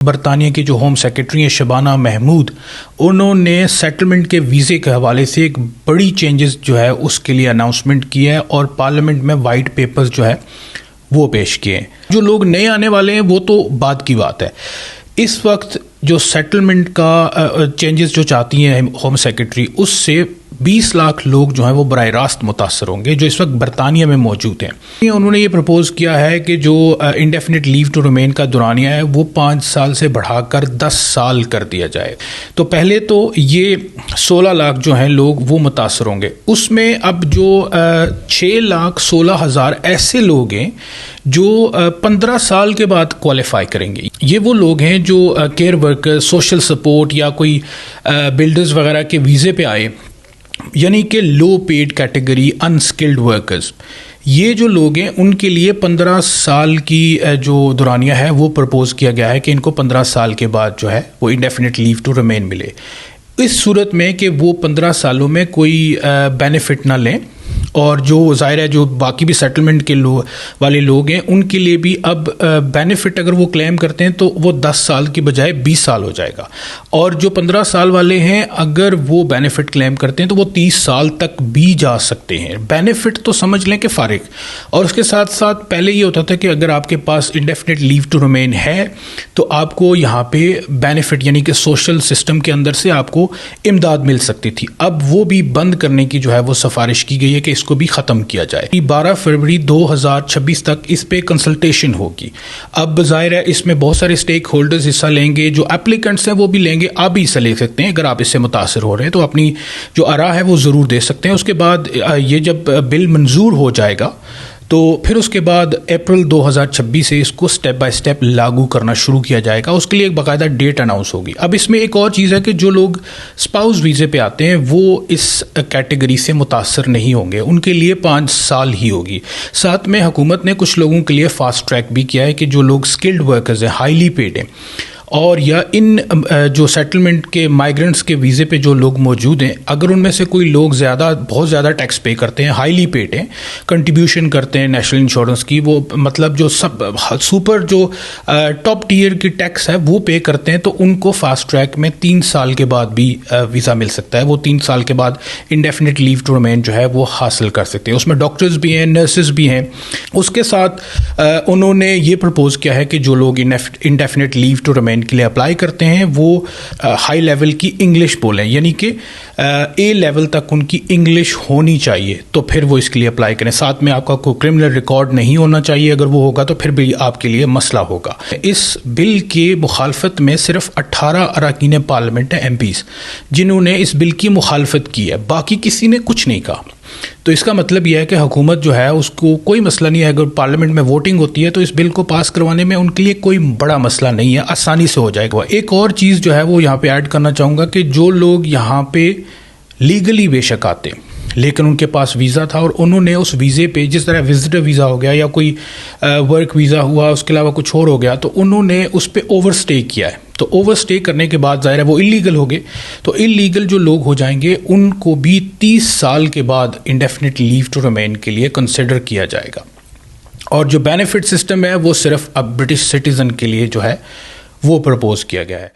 برطانیہ کے جو ہوم سیکرٹری ہیں شبانہ محمود، انہوں نے سیٹلمنٹ کے ویزے کے حوالے سے ایک بڑی چینجز جو ہے اس کے لیے اناؤنسمنٹ کی ہے اور پارلیمنٹ میں وائٹ پیپرز جو ہے وہ پیش کیے ہیں۔ جو لوگ نئے آنے والے ہیں وہ تو بعد کی بات ہے۔ اس وقت جو سیٹلمنٹ کا چینجز جو چاہتی ہیں ہوم سیکرٹری، اس سے 20 لاکھ لوگ جو ہیں وہ براہ راست متاثر ہوں گے جو اس وقت برطانیہ میں موجود ہیں۔ انہوں نے یہ پرپوز کیا ہے کہ جو انڈیفینٹ لیو ٹو ریمین کا دورانیہ ہے وہ 5 سال سے بڑھا کر 10 سال کر دیا جائے۔ تو پہلے تو یہ 16 لاکھ جو ہیں لوگ وہ متاثر ہوں گے، اس میں اب جو 6,16,000 ایسے لوگ ہیں جو 15 سال کے بعد کوالیفائی کریں گے۔ یہ وہ لوگ ہیں جو کیئر ورکر، سوشل سپورٹ یا کوئی بلڈرز وغیرہ کے ویزے پہ آئے، یعنی کہ لو پیڈ کیٹیگری، انسکلڈ ورکرز۔ یہ جو لوگ ہیں ان کے لیے 15 سال کی جو دورانیہ ہے وہ پرپوز کیا گیا ہے کہ ان کو 15 سال کے بعد جو ہے وہ انڈیفینٹ لیو ٹو ریمین ملے۔ اس صورت میں کہ وہ 15 سالوں میں کوئی بینیفٹ نہ لیں، اور جو ظاہر ہے جو باقی بھی سیٹلمنٹ کے والے لوگ ہیں ان کے لیے بھی اب بینیفٹ اگر وہ کلیم کرتے ہیں تو وہ 10 سال کی بجائے 20 سال ہو جائے گا، اور جو 15 سال والے ہیں اگر وہ بینیفٹ کلیم کرتے ہیں تو وہ 30 سال تک بھی جا سکتے ہیں۔ بینیفٹ تو سمجھ لیں کہ فارغ، اور اس کے ساتھ ساتھ پہلے یہ ہوتا تھا کہ اگر آپ کے پاس انڈیفینٹ لیو ٹو ریمین ہے تو آپ کو یہاں پہ بینیفٹ یعنی کہ سوشل سسٹم کے اندر سے آپ کو امداد مل سکتی تھی۔ اب وہ بھی بند کرنے کی جو ہے وہ سفارش کی گئی ہے کہ اس کو بھی ختم کیا جائے۔ 12 فروری 2026 تک اس پہ کنسلٹیشن ہوگی۔ اب ظاہر ہے اس میں بہت سارے اسٹیک ہولڈرز حصہ لیں گے، جو اپلیکنٹس ہیں وہ بھی لیں گے، آپ بھی حصہ لے سکتے ہیں۔ اگر آپ اس سے متاثر ہو رہے ہیں تو اپنی جو آراء ہے وہ ضرور دے سکتے ہیں۔ اس کے بعد یہ جب بل منظور ہو جائے گا تو پھر اس کے بعد اپریل 2026 سے اس کو سٹیپ بائی سٹیپ لاگو کرنا شروع کیا جائے گا۔ اس کے لیے ایک باقاعدہ ڈیٹ اناؤنس ہوگی۔ اب اس میں ایک اور چیز ہے کہ جو لوگ اسپاؤس ویزے پہ آتے ہیں وہ اس کیٹیگری سے متاثر نہیں ہوں گے، ان کے لیے 5 سال ہی ہوگی۔ ساتھ میں حکومت نے کچھ لوگوں کے لیے فاسٹ ٹریک بھی کیا ہے کہ جو لوگ اسکلڈ ورکرز ہیں، ہائیلی پیڈ ہیں، اور یا ان جو سیٹلمنٹ کے مائیگرنٹس کے ویزے پہ جو لوگ موجود ہیں، اگر ان میں سے کوئی لوگ بہت زیادہ ٹیکس پے کرتے ہیں، ہائیلی پیڈ ہیں، کنٹریبیوشن کرتے ہیں نیشنل انشورنس کی، وہ مطلب جو سپر جو ٹاپ ٹیئر کی ٹیکس ہے وہ پے کرتے ہیں، تو ان کو فاسٹ ٹریک میں 3 سال کے بعد بھی ویزا مل سکتا ہے۔ وہ 3 سال کے بعد انڈیفینٹ لیو ٹو ریمین جو ہے وہ حاصل کر سکتے ہیں۔ اس میں ڈاکٹرز بھی ہیں، نرسز بھی ہیں۔ اس کے ساتھ انہوں نے یہ پرپوز کیا ہے کہ جو لوگ انڈیفینٹ لیو ٹو ریمین کے لیے اپلائی کرتے ہیں وہ ہائی لیول کی انگلش بولیں، یعنی کہ اے لیول تک ان کی انگلش ہونی چاہیے، تو پھر وہ اس کے لیے اپلائی کریں۔ ساتھ میں آپ کا کوئی کرمنل ریکارڈ نہیں ہونا چاہیے، اگر وہ ہوگا تو پھر بھی آپ کے لیے مسئلہ ہوگا۔ اس بل کی مخالفت میں صرف 18 اراکین پارلیمنٹ ہیں، MPs، جنہوں نے اس بل کی مخالفت کی ہے، باقی کسی نے کچھ نہیں کہا۔ تو اس کا مطلب یہ ہے کہ حکومت جو ہے اس کو کوئی مسئلہ نہیں ہے، اگر پارلیمنٹ میں ووٹنگ ہوتی ہے تو اس بل کو پاس کروانے میں ان کے لیے کوئی بڑا مسئلہ نہیں ہے، آسانی سے ہو جائے گا۔ ایک اور چیز جو ہے وہ یہاں پہ ایڈ کرنا چاہوں گا کہ جو لوگ یہاں پہ لیگلی بے شک آتے لیکن ان کے پاس ویزا تھا اور انہوں نے اس ویزے پہ، جس طرح وزٹر ویزا ہو گیا یا کوئی ورک ویزا ہوا، اس کے علاوہ کچھ اور ہو گیا، تو انہوں نے اس پہ اوور سٹے کیا ہے، تو اوور سٹے کرنے کے بعد ظاہر ہے وہ اللیگل ہو گئے، تو اللیگل جو لوگ ہو جائیں گے ان کو بھی 30 سال کے بعد انڈیفینٹ لیو ٹو ریمین کے لیے کنسیڈر کیا جائے گا۔ اور جو بینیفٹ سسٹم ہے وہ صرف اب برٹش سٹیزن کے لیے جو ہے وہ پرپوز کیا گیا ہے۔